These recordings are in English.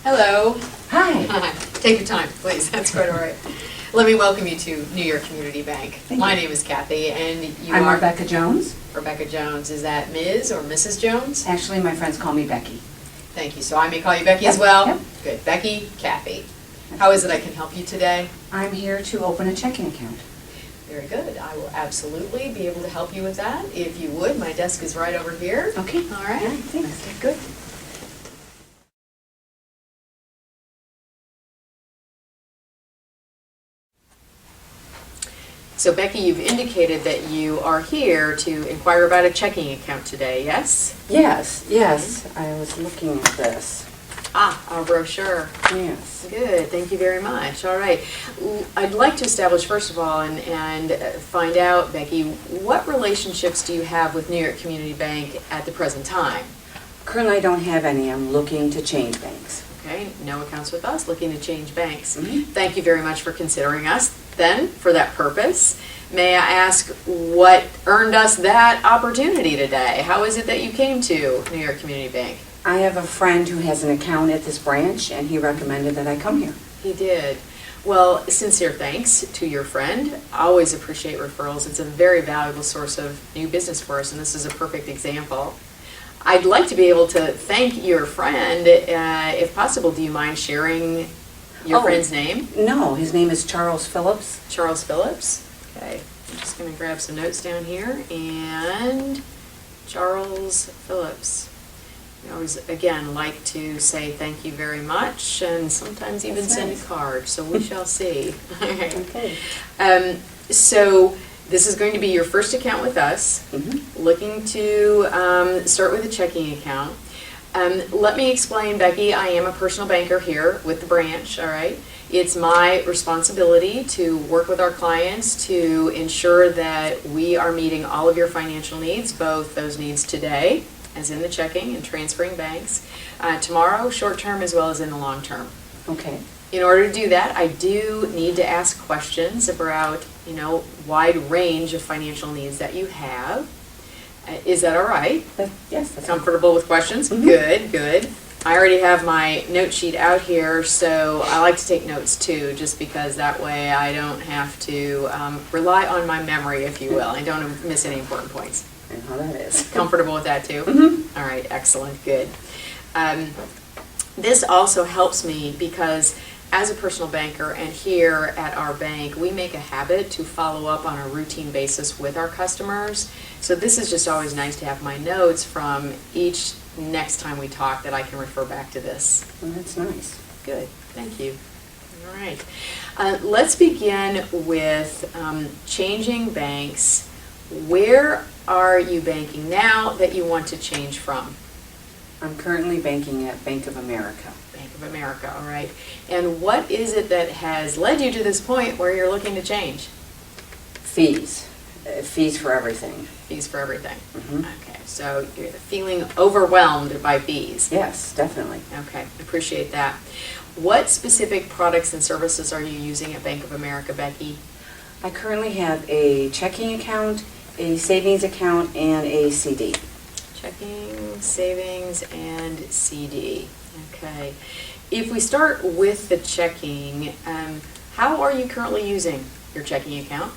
Hello. Hi. Hi. Take your time, please. That's quite all right. Let me welcome you to New York Community Bank. Thank My you. name is Kathy, and you I'm are Rebecca Jones. Rebecca Jones. Is that Ms. or Mrs. Jones? Actually, my friends call me Becky. Thank you. So I may call you Becky as Yep, well? yep. Good. Becky, Kathy. How is it I can help you today? I'm here to open a checking account. Very good. I will absolutely be able to help you with that. If you would, my desk is right over here. Okay. All right. Yeah, thanks. Okay, good. So Becky, you've indicated that you are here to inquire about a checking account today, yes? Yes. I was looking at this. Ah, our brochure. Yes. Good, thank you very much. All right. I'd like to establish, first of all, and find out, Becky, what relationships do you have with New York Community Bank at the present time? Currently, I don't have any. I'm looking to change banks. Okay, no accounts with us, looking to change banks. Mhm. Thank you very much for considering us then for that purpose. May I ask what earned us that opportunity today? How is it that you came to New York Community Bank? I have a friend who has an account at this branch, and he recommended that I come here. He did. Well, sincere thanks to your friend. I always appreciate referrals. It's a very valuable source of new business for us, and this is a perfect example. I'd like to be able to thank your friend. If possible, do you mind sharing your Oh. friend's name? No, his name is Charles Phillips. Charles Phillips. Okay, I'm just going to grab some notes down here. And Charles Phillips. We always, again, like to say thank you very much, and sometimes even That's send nice. a card, so we shall see. Okay. So this is going to be your first account with us, looking to start with a checking account. Let me explain, Becky, I am a personal banker here with the branch, all right? It's my responsibility to work with our clients to ensure that we are meeting all of your financial needs, both those needs today, as in the checking and transferring banks, tomorrow, short term, as well as in the long term. Okay. In order to do that, I do need to ask questions about, wide range of financial needs that you have. Is that all right? Yes, that's Comfortable with questions? Mhm. Good, good. I already have my note sheet out here, so I like to take notes too, just because that way I don't have to rely on my memory, if you will. I don't miss any important points. And how that is. Comfortable with that too? Mhm. All right, excellent, good. This also helps me because as a personal banker and here at our bank, we make a habit to follow up on a routine basis with our customers. So this is just always nice to have my notes from each next time we talk that I can refer back to this. Well, that's nice. Good, thank you. All right. Let's begin with changing banks. Where are you banking now that you want to change from? I'm currently banking at Bank of America. Bank of America, all right. And what is it that has led you to this point where you're looking to change? Fees. Fees for everything. Fees for everything. Mhm. Okay, so you're feeling overwhelmed by fees. Yes, definitely. Okay, appreciate that. What specific products and services are you using at Bank of America, Becky? I currently have a checking account, a savings account, and a CD. Checking, savings, and CD. Okay. If we start with the checking, how are you currently using your checking account?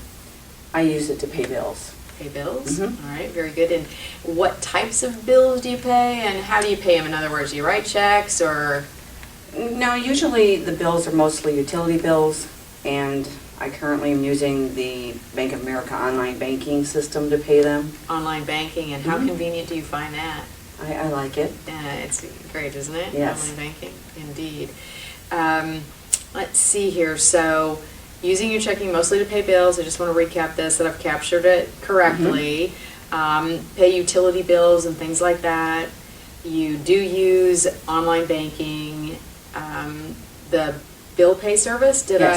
I use it to pay bills. Pay bills? Mhm. All right, very good. And what types of bills do you pay, and how do you pay them? In other words, do you write checks or? No, usually the bills are mostly utility bills, and I currently am using the Bank of America online banking system to pay them. Online banking, and how Mhm. convenient do you find that? I like it. It's great, isn't it? Yes. Online banking, indeed. Let's see here. So, using your checking mostly to pay bills. I just want to recap this that I've captured it correctly. Pay utility bills and things like that. You do use online banking. The bill pay service. Did Yes.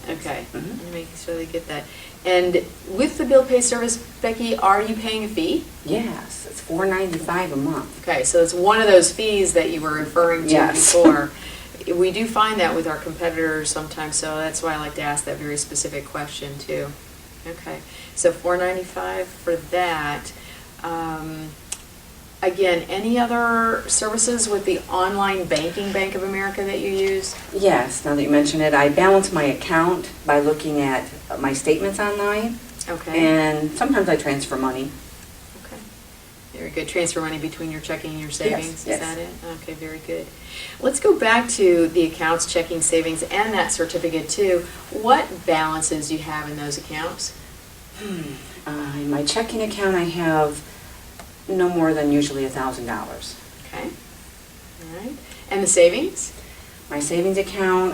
I? Okay. Mhm. Let me make sure they get that. And with the bill pay service, Becky, are you paying a fee? Yes, it's $4.95 a month. Okay, so it's one of those fees that you were referring to Yes. before. We do find that with our competitors sometimes, so that's why I like to ask that very specific question too. Okay, so $4.95 for that. Again, any other services with the online banking Bank of America that you use? Yes, now that you mention it, I balance my account by looking at my statements online, Okay. and sometimes I transfer money. Okay. Very good. Transfer money between your checking and your savings? yes. Is that it? Okay, very good. Let's go back to the accounts, checking, savings, and that certificate too. What balances do you have in those accounts? In my checking account, I have no more than usually $1,000. Okay. All right. And the savings? My savings account,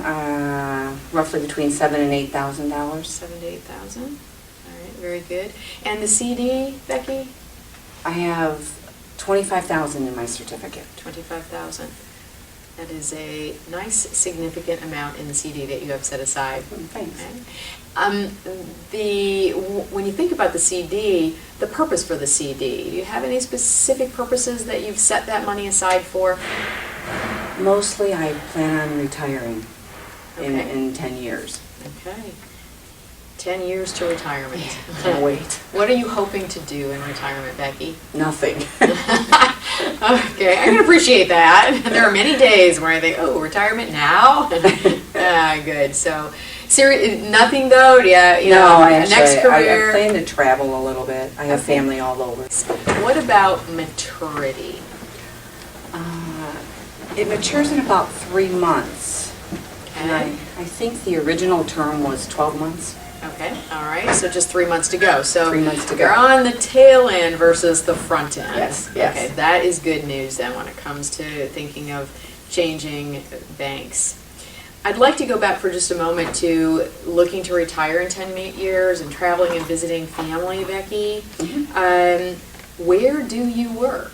roughly between $7,000 and $8,000. 7,000 to 8,000. All right, very good. And the CD, Becky? I have $25,000 in my certificate. 25,000. That is a nice, significant amount in the CD that you have set aside. Thanks. Okay. When you think about the CD, the purpose for the CD, do you have any specific purposes that you've set that money aside for? Mostly I plan on retiring Okay. in 10 years. Okay. 10 years to retirement. Can't wait. What are you hoping to do in retirement, Becky? Nothing. Okay, I can appreciate that. There are many days where I think, oh, retirement now? Good. So, nothing though? Yeah, next I career. plan to travel a little bit. I have Okay. family all over. What about maturity? It matures in about 3 months. And Okay. I think the original term was 12 months. Okay, all right, so just 3 months to go. So 3 months to go. you're on the tail end versus the front end. Yes. Okay, that is good news then when it comes to thinking of changing banks. I'd like to go back for just a moment to looking to retire in 10 years and traveling and visiting family, Becky. Mm-hmm. Where do you work?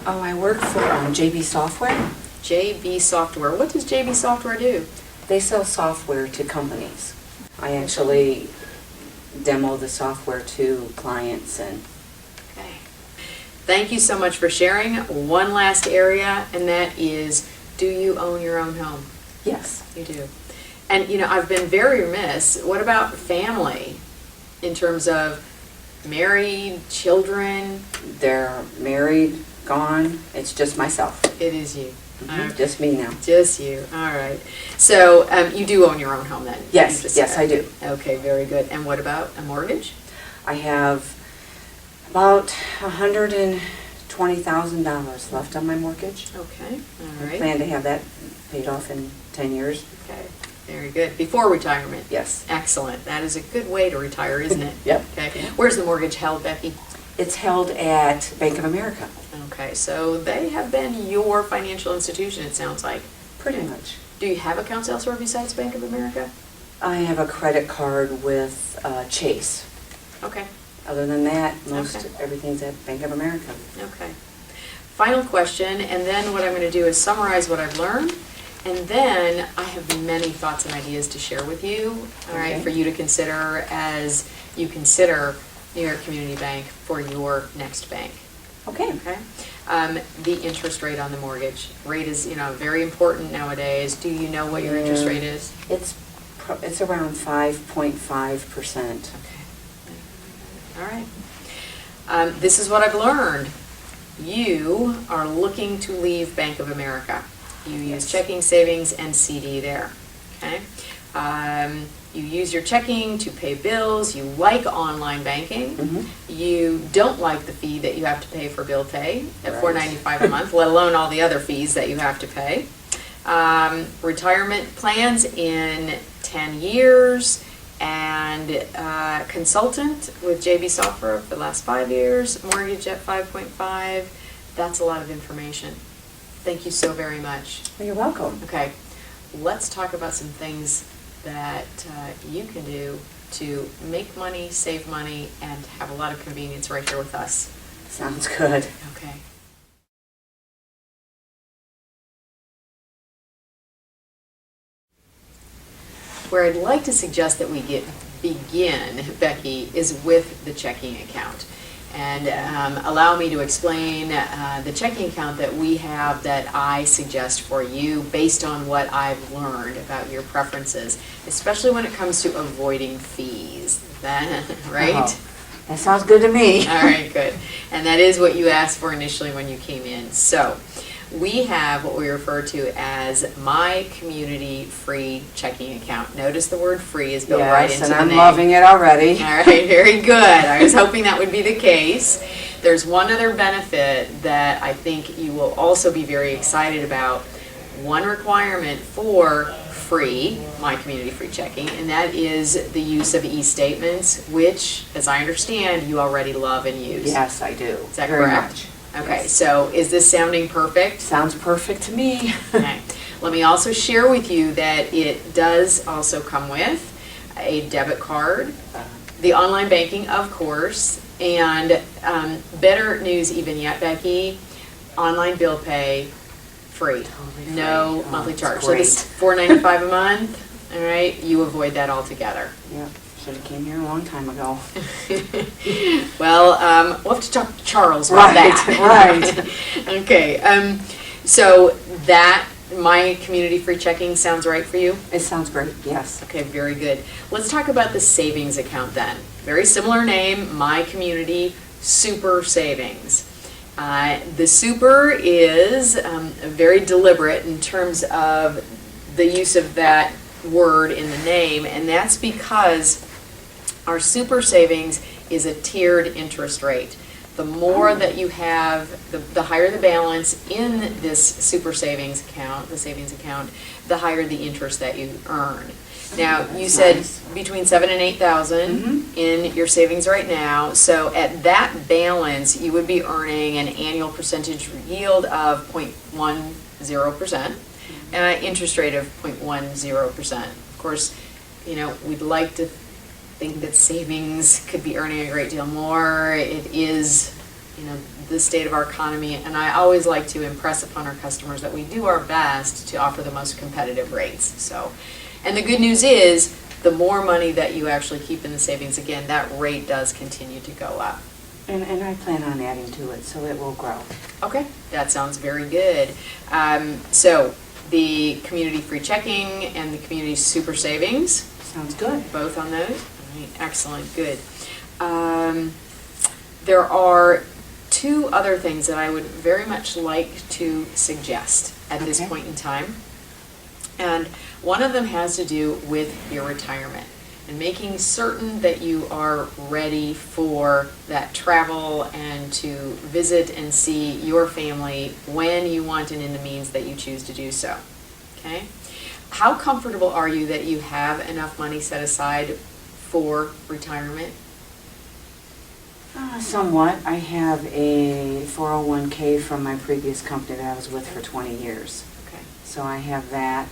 Oh, I work for JB Software. JB Software. What does JB Software do? They sell software to companies. I actually demo the software to clients and Okay. Thank you so much for sharing. One last area, and that is, do you own your own home? yes. You do. And, I've been very remiss. What about family in terms of married, children? They're married, gone. It's just myself. It is you. Okay. Just me now. Just you. All right. So you do own your own home then? Yes, You just yes, said. I do. Okay, very good. And what about a mortgage? I have about $120,000 left on my mortgage. Okay, all I right. plan to have that paid off in 10 years. Okay, very good. Before retirement? Yes. Excellent. That is a good way to retire, isn't it? Yep. Okay. Where's the mortgage held, Becky? It's held at Bank of America. Okay, so they have been your financial institution, it sounds like. Pretty Okay. much. Do you have accounts elsewhere besides Bank of America? I have a credit card with Chase. Okay, Other than that, most Okay. everything's at Bank of America. okay. Final question, and then what I'm going to do is summarize what I've learned, and then I have many thoughts and ideas to share with you, all right, Okay. for you to consider as you consider New York Community Bank for your next bank. Okay. Okay. The interest rate on the mortgage rate is, very important nowadays. Do you know what your interest rate is? It's around 5.5%. Okay. All right. This is what I've learned. You are looking to leave Bank of America. You use Yes. checking, savings, and CD there. Okay. You use your checking to pay bills. You like online banking. Mhm. You don't like the fee that you have to pay for bill pay at Right. $4.95 a month, let alone all the other fees that you have to pay. Retirement plans in 10 years, and consultant with JB Software for the last 5 years, mortgage at 5.5. That's a lot of information. Thank you so very much. Well, you're welcome. Okay, let's talk about some things that you can do to make money, save money, and have a lot of convenience right here with us. Sounds good. Okay. Where I'd like to suggest that we begin, Becky, is with the checking account. And allow me to explain the checking account that we have that I suggest for you based on what I've learned about your preferences, especially when it comes to avoiding fees. Right? That sounds good to me. All right, good. And that is what you asked for initially when you came in. So we have what we refer to as My Community Free Checking Account. Notice the word free is built right into Yes, the and name. I'm loving it already. All right, very good. I was hoping that would be the case. There's one other benefit that I think you will also be very excited about. One requirement for free, My Community Free Checking, and that is the use of e-statements, which, as I understand, you already love and use. Yes, I do. Is that Very correct? much. Okay, Yes. so is this sounding perfect? Sounds perfect to me. Okay. Let me also share with you that it does also come with a debit card, the online banking, of course, and better news even yet, Becky, online bill pay free. Totally free. No Oh, monthly that's charge. So great. this $4.95 a month, all right, you avoid that altogether. Yep, should have came here a long time ago. Well, we'll have to talk to Charles about that. Right. Okay, so that, My Community Free Checking sounds right for you? It sounds great, yes. Okay, very good. Let's talk about the savings account then. Very similar name, My Community Super Savings. The super is very deliberate in terms of the use of that word in the name, and that's because our super savings is a tiered interest rate. The more that you have, the higher the balance in this super savings account, the savings account, the higher the interest that you earn. Now, you That's said nice. between 7,000 and 8,000 in your savings right now. So at that balance, you would be earning an annual percentage yield of 0.10%, and an interest rate of 0.10%. Of course, you know, we'd like to think that savings could be earning a great deal more. It is, you know, the state of our economy, and I always like to impress upon our customers that we do our best to offer the most competitive rates. So, and the good news is, the more money that you actually keep in the savings, again, that rate does continue to go up. And I plan on adding to it, so it will grow. Okay, that sounds very good. So the community free checking and the community super savings, Sounds good. both on those? All right, excellent, good. There are two other things that I would very much like to suggest at this Okay. point in time. And one of them has to do with your retirement and making certain that you are ready for that travel and to visit and see your family when you want and in the means that you choose to do so. Okay? How comfortable are you that you have enough money set aside for retirement? Somewhat. I have a 401k from my previous company that I was with for 20 years. Okay. So I have that.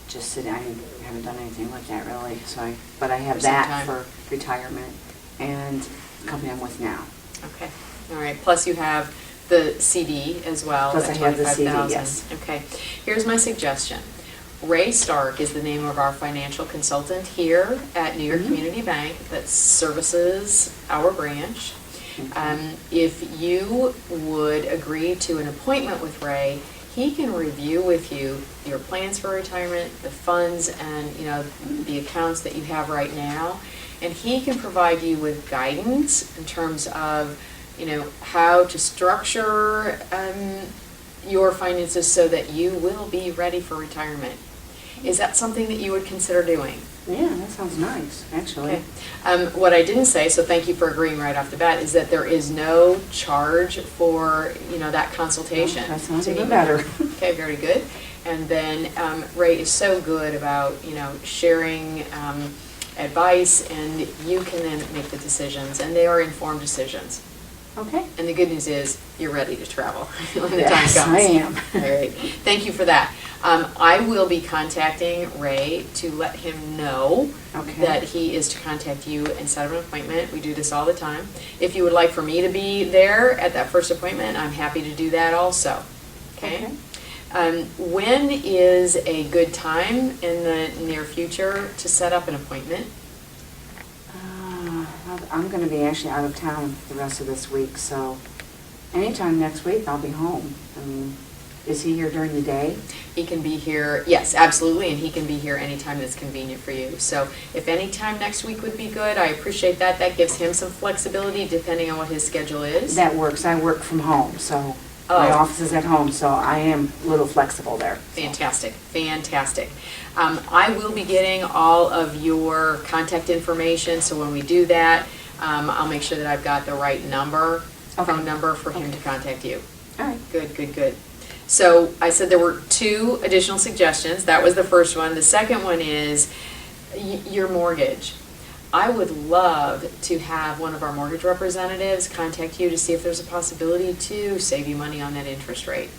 Just sitting, I haven't done anything with that really, but I have For some that time. for retirement and the company I'm with now. Okay. All right. Plus you have the CD as well. Plus at I have the CD, 25,000. yes. Okay. Here's my suggestion. Ray Stark is the name of our financial consultant here at New York Mhm. Community Bank that services our branch. If you would agree to an appointment with Ray, he can review with you your plans for retirement, the funds, and you know the accounts that you have right now, and he can provide you with guidance in terms of you know how to structure your finances so that you will be ready for retirement. Is that something that you would consider doing? Yeah, that sounds nice, actually. Okay. What I didn't say, so thank you for agreeing right off the bat, is that there is no charge for, you know, that consultation. Oh, that sounds to even meet with better. her. Okay, very good. And then Ray is so good about, you know, sharing advice, and you can then make the decisions, and they are informed decisions. Okay. And the good news is, you're ready to travel when the Yes, time comes. I am. All right, thank you for that. I will be contacting Ray to let him know Okay. that he is to contact you and set up an appointment. We do this all the time. If you would like for me to be there at that first appointment, I'm happy to do that also. Okay? When is a good time in the near future to set up an appointment? I'm going to be actually out of town the rest of this week, so anytime next week I'll be home. I mean, Is he here during the day? He can be here, yes, absolutely, and he can be here anytime that's convenient for you. So if any time next week would be good, I appreciate that. That gives him some flexibility depending on what his schedule is. That works. I work from home, so my Oh. office is at home, so I am a little flexible there. Fantastic, fantastic. I will be getting all of your contact information, so when we do that, I'll make sure that I've got the right number, Okay. phone number for him to contact you. All right. Good, good, good. So I said there were 2 additional suggestions. That was the first one. The second one is your mortgage. I would love to have one of our mortgage representatives contact you to see if there's a possibility to save you money on that interest rate.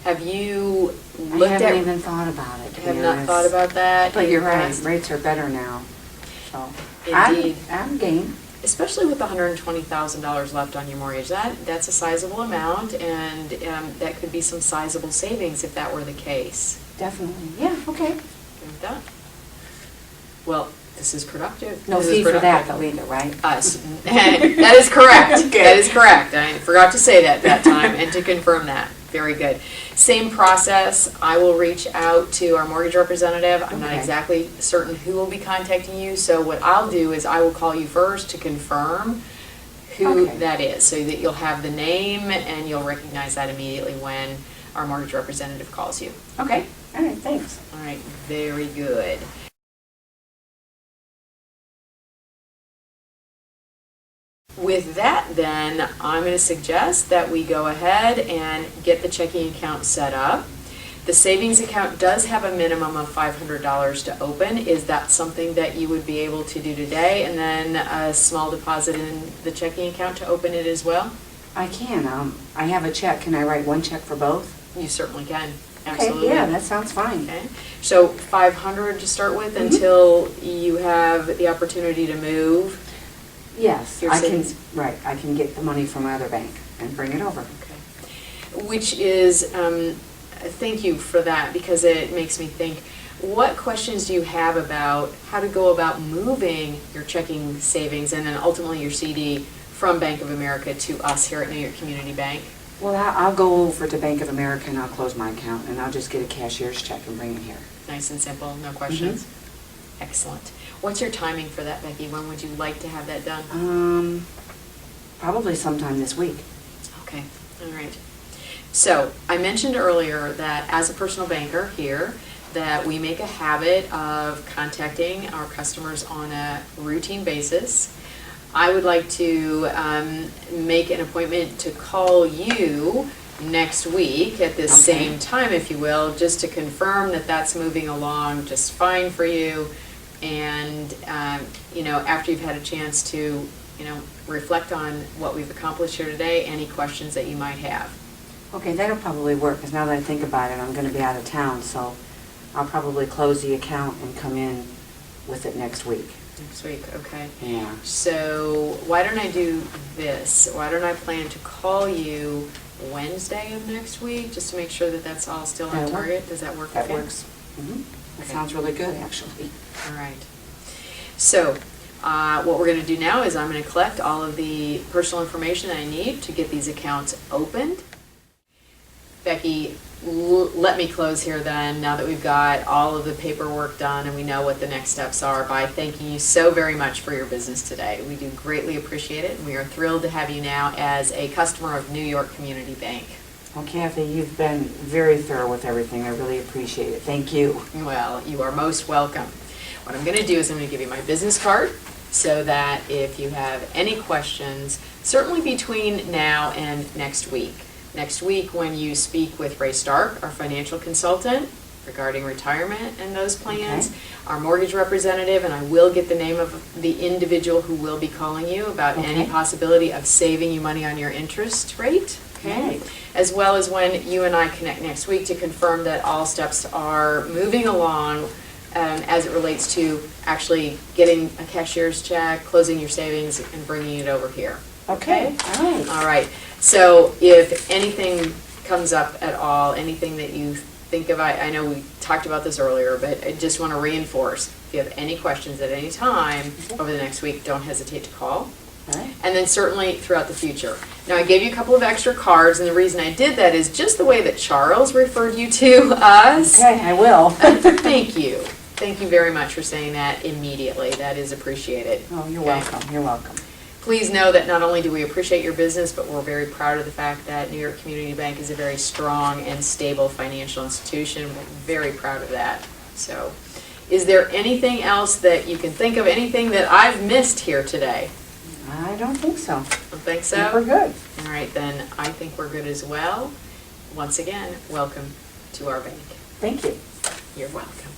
Have you I looked haven't at, even thought about it, to have be not honest. thought about that? But in you're the right, past? rates are better now, so. Indeed. I'm game. Especially with the $120,000 left on your mortgage. That's a sizable amount, and that could be some sizable savings if that were the case. Definitely. Yeah, okay. Good with that? Well, this is productive. No This is fee for that productive. though either, right? Us. That is correct. Okay. That is correct. I forgot to say that time and to confirm that. Very good. Same process. I will reach out to our mortgage representative. I'm not Okay. exactly certain who will be contacting you, so what I'll do is I will call you first to confirm who Okay. that is, so that you'll have the name and you'll recognize that immediately when our mortgage representative calls you. Okay, all right, thanks. All right, very good. With that, then, I'm going to suggest that we go ahead and get the checking account set up. The savings account does have a minimum of $500 to open. Is that something that you would be able to do today? And then a small deposit in the checking account to open it as well? I can, I have a check. Can I write one check for both? You certainly can. Okay, Absolutely. yeah, that sounds fine. Okay, so 500 to start with until you have the opportunity to move. Yes, Your I can, savings. right, I can get the money from my other bank and bring it over. Okay. Which is, thank you for that, because it makes me think, what questions do you have about how to go about moving your checking savings and then ultimately your CD from Bank of America to us here at New York Community Bank? Well, I'll go over to Bank of America and I'll close my account and I'll just get a cashier's check and bring it here. Nice and simple, no questions? Excellent. What's your timing for that, Becky? When would you like to have that done? Probably sometime this week. Okay, all right. So I mentioned earlier that as a personal banker here, that we make a habit of contacting our customers on a routine basis. I would like to make an appointment to call you next week at this Okay. same time, if you will, just to confirm that that's moving along just fine for you. And, after you've had a chance to, reflect on what we've accomplished here today, any questions that you might have. Okay, that'll probably work, because now that I think about it, I'm going to be out of town, so I'll probably close the account and come in with it next week. Next week, okay. Yeah. So why don't I do this? Why don't I plan to call you Wednesday of next week, just to make sure that that's all still on That'll work. target? Does that work? That okay? works. Mhm. That Okay. sounds really good, actually. All right. So what we're going to do now is I'm going to collect all of the personal information that I need to get these accounts opened. Becky, let me close here then, now that we've got all of the paperwork done and we know what the next steps are, by thanking you so very much for your business today. We do greatly appreciate it, and we are thrilled to have you now as a customer of New York Community Bank. Well, Kathy, you've been very thorough with everything. I really appreciate it. Thank you. Well, you are most welcome. What I'm going to do is I'm going to give you my business card, so that if you have any questions, certainly between now and next week. Next week, when you speak with Ray Stark, our financial consultant, regarding retirement and those plans, Okay. our mortgage representative, and I will get the name of the individual who will be calling you about any Okay. possibility of saving you money on your interest rate. Okay. Right. As well as when you and I connect next week to confirm that all steps are moving along as it relates to actually getting a cashier's check, closing your savings, and bringing it over here. Okay, all right. All right. So if anything comes up at all, anything that you think of, I know we talked about this earlier, but I just want to reinforce, if you have any questions at any time over the next week, don't hesitate to call. All right. and then certainly throughout the future. Now, I gave you a couple of extra cards, and the reason I did that is just the way that Charles referred you to us. Okay, I will. Thank you. Thank you very much for saying that immediately. That is appreciated. Oh, you're Okay. welcome, you're welcome. Please know that not only do we appreciate your business, but we're very proud of the fact that New York Community Bank is a very strong and stable financial institution. We're very proud of that. So, is there anything else that you can think of, anything that I've missed here today? I don't think so. Don't think I so? think we're good. All right, then I think we're good as well. Once again, welcome to our bank. Thank you. You're welcome.